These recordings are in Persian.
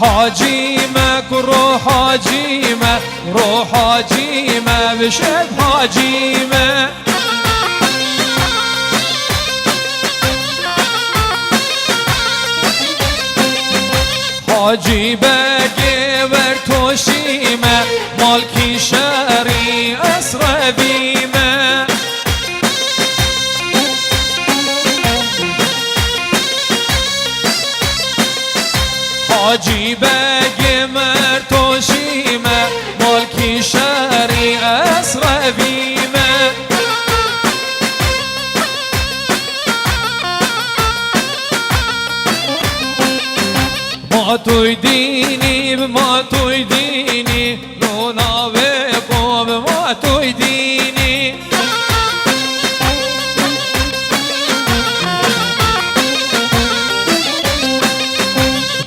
حاجيمك روح حاجيمه روح حاجيمه بشب حاجيمه حاجی بگه بر توشیمه مالکی شری اسر بیمه حاجی بگه مر توشیمه مالکی شری اسر بیمه ما توی دینی ما توی دینی لونا و قوم ما توی دینی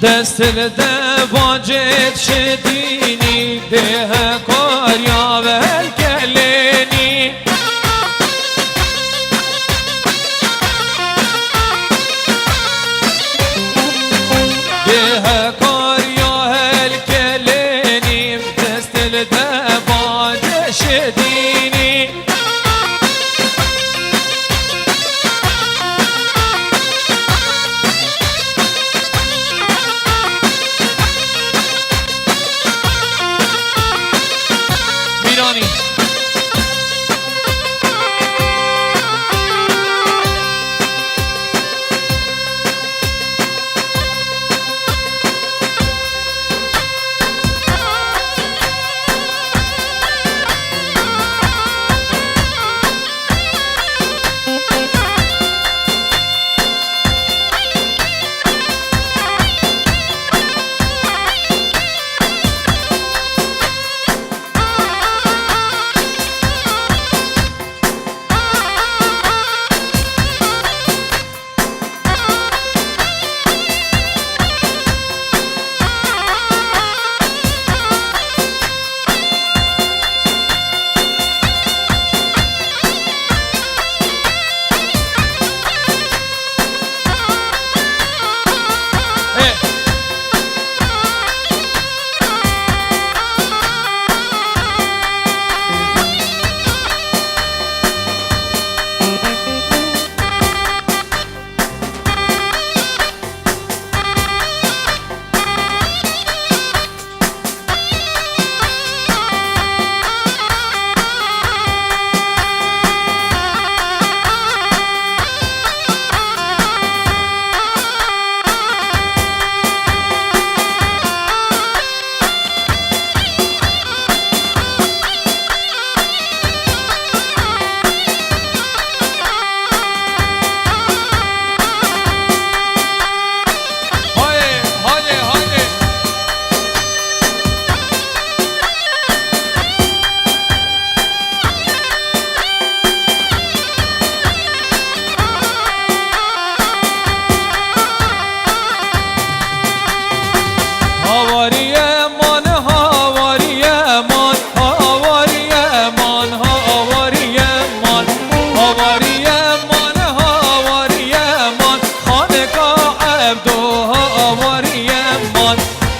دست ده باجت شدینی ده کاریا و الکلینی ده کاریا الکلینی دست ده باجت شدینی میرانی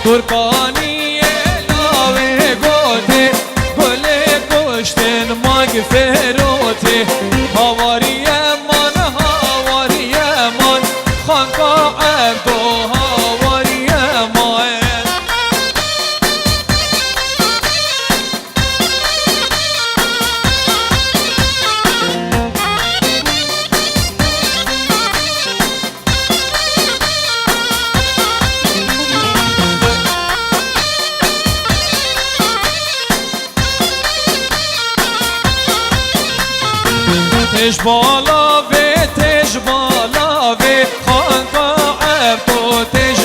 ترکانی لاوه گوته گل کشتن ماگ فروته هاواری من خانقا عبدو هاواری من تش بالا و خانقا عبدو تش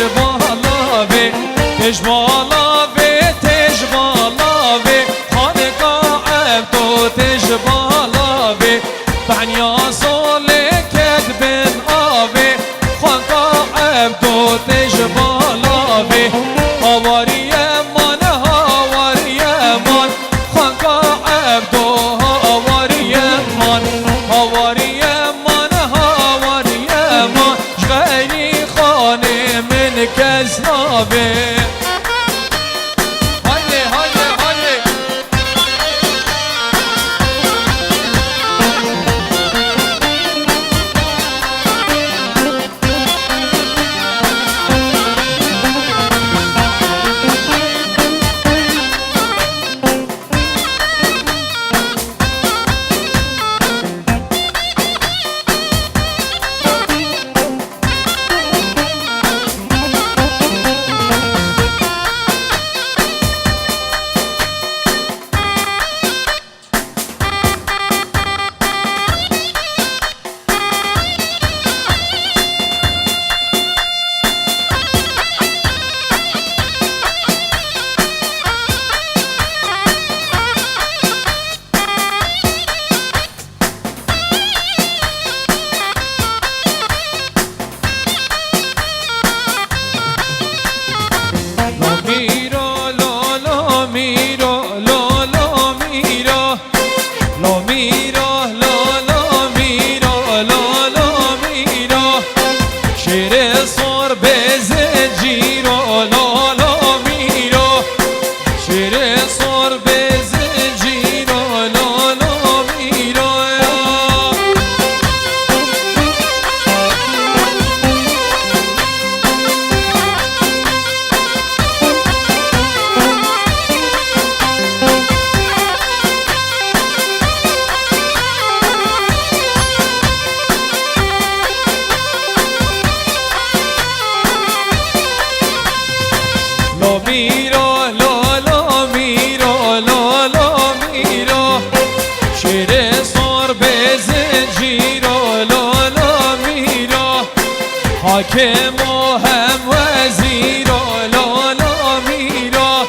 بالا و خانقا عبدو تش بالا و بنیا سوله کدبن آوه خانقا عبدو تش بالا و هاواری من خانقا عبدو هاواری من غيري خانه من كذابه میرا لالا میرا لالا میرا شیر سار به زنجیرا لالا میرا حاکم و هم وزیرا لالا میرا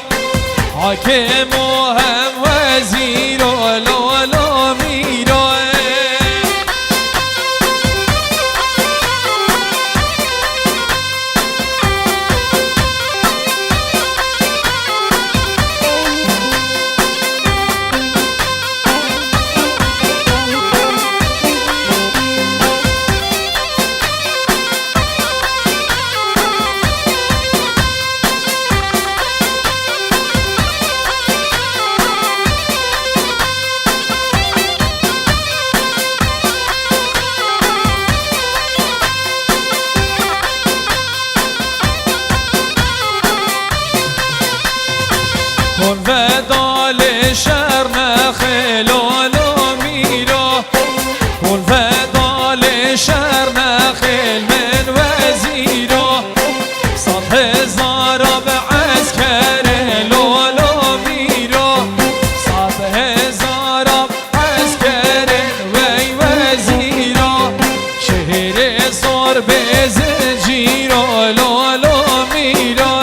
حاکم و هم وزیرا لالا میرا کن ودا لشر نخل لالا میرا کن ودا لشر نخل من وزیرا 100,000 به عسکر لالا میرا 100,000 عسکر وی وزیرا شهر سار به زنجیرا لالا میرا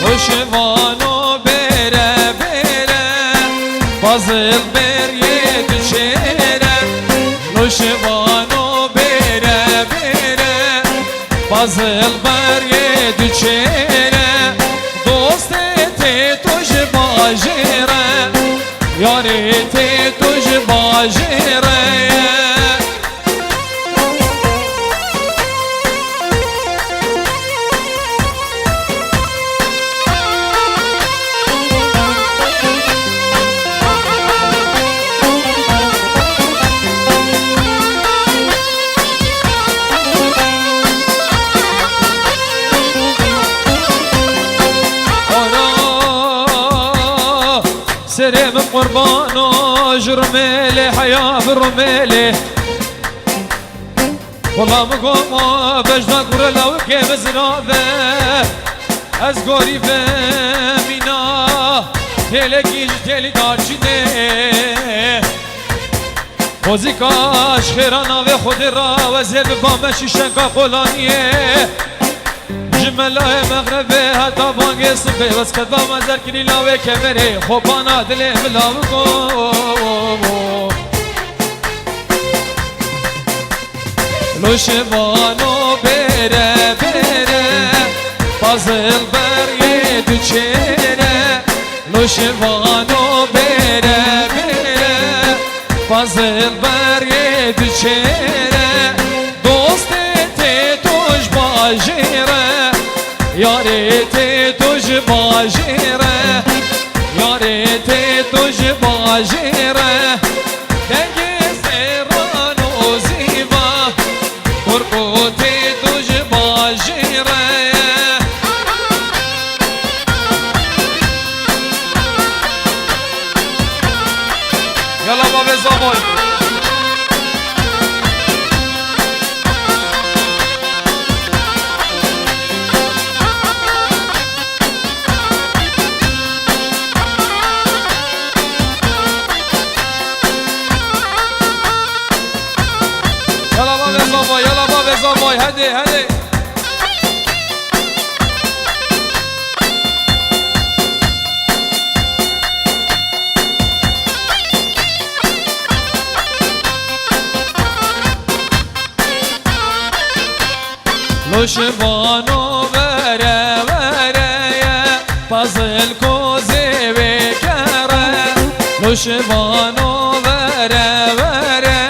نوشوانو بره بره بازل بر یه دوچره نوشوانو بره بره بازل بر یه دوچره دوست تی توش باجره یاری تی توش باجره سرم قربانو جرميلي حياة برميلي والله مقوما بجدا قرلا وكيف زنابه از گوری فمینا تلگیج تلی دارچینه خوزی کاش خیرانا و خود را و زیب بامشی شنگا قولانیه جملای مغربه حتی بانگ صبح بس کد با منظر کنی لاوه کمره خوبانا دل بلاو کو لوشوانو بره بره بازل بر یه دوچره لوشوانو بره بره بازل بر یه دوچره دوست تی توش باجره یاری تی توش باجره یاری تی توش باجره دنگ سران و زیبا برکو تی توش باجره یالا با بزامون يلا بابا زماي هدي هدي لوشوانو وره وره بازل کوزه بکره لوشوانو وره وره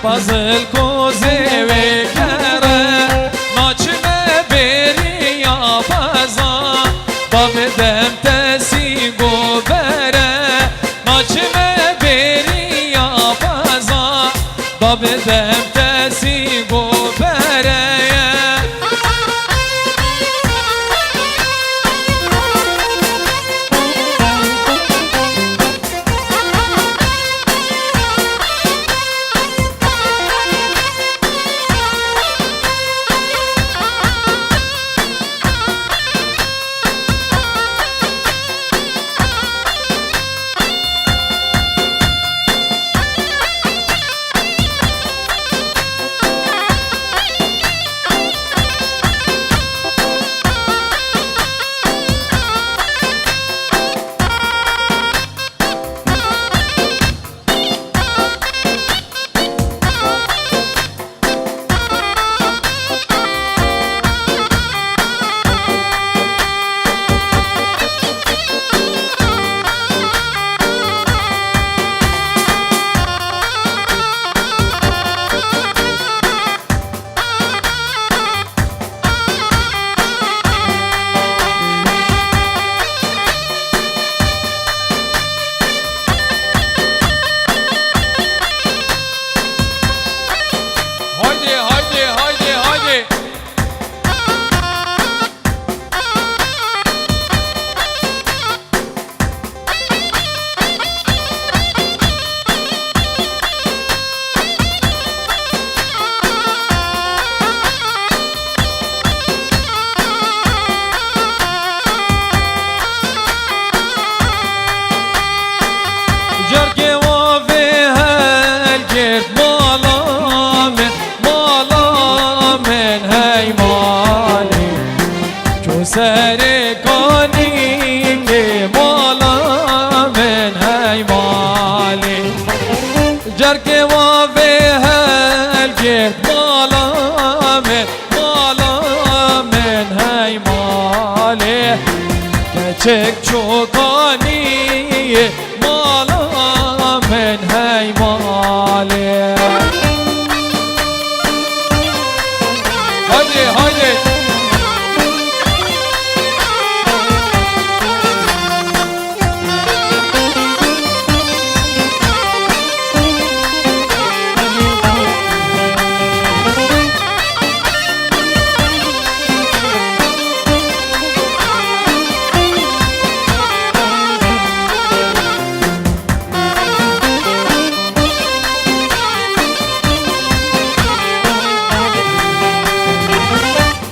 بازل کوزه بکره ناچمه بری یا بازا با بدم تسی گو چک چوکانی مالا من هی ماله هایده هایده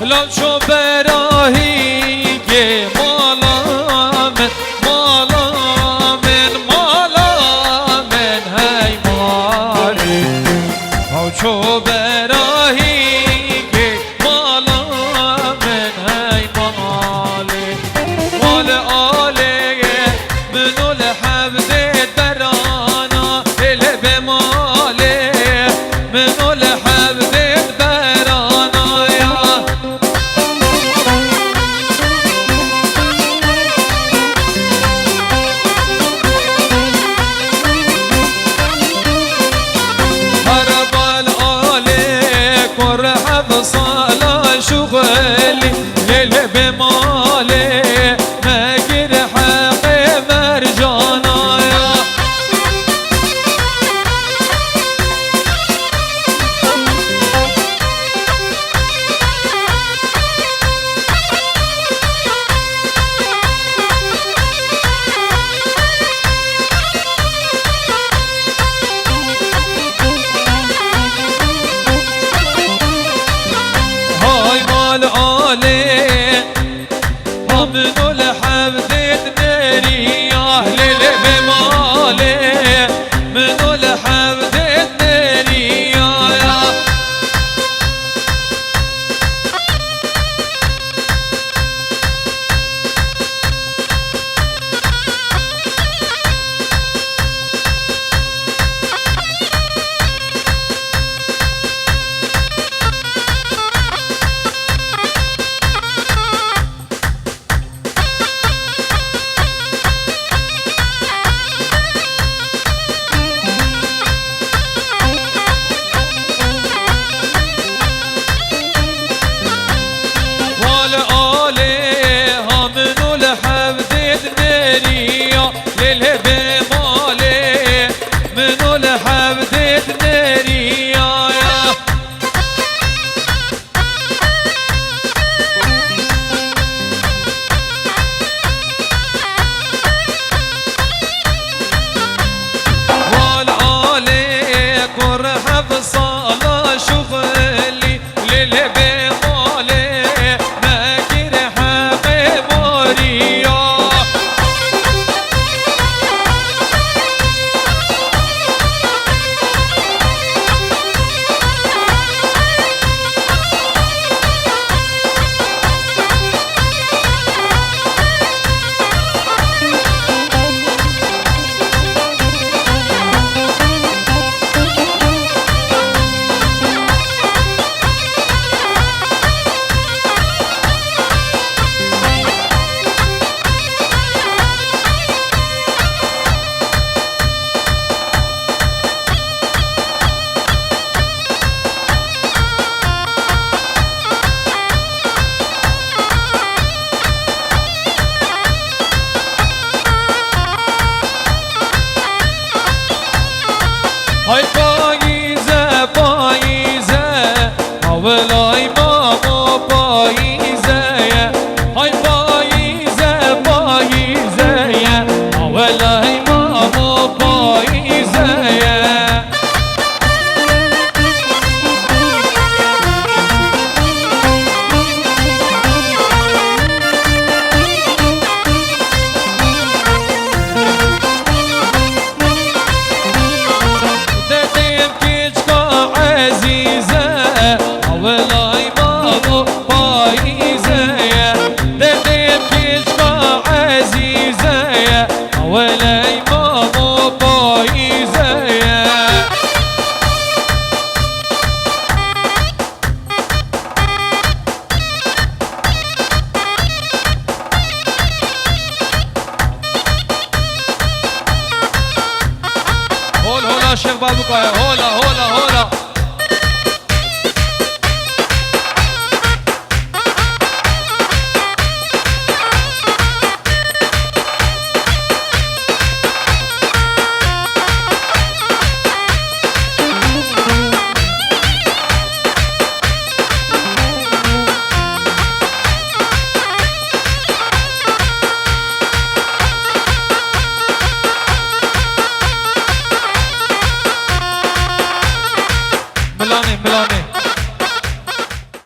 لام شو براهی که مالا من هی مالی او شو براهی که مالا من هی مالی مال آله منو لحبدت برانا الب مالی منو لحبدت برانا یا صالة شغلي ليل بمالي ماجر حقي مرجانا يا منو لحبدت ناري يا أهل بمالي منو لحبدت ناري يا استقبال بکنه هولا هولا هولا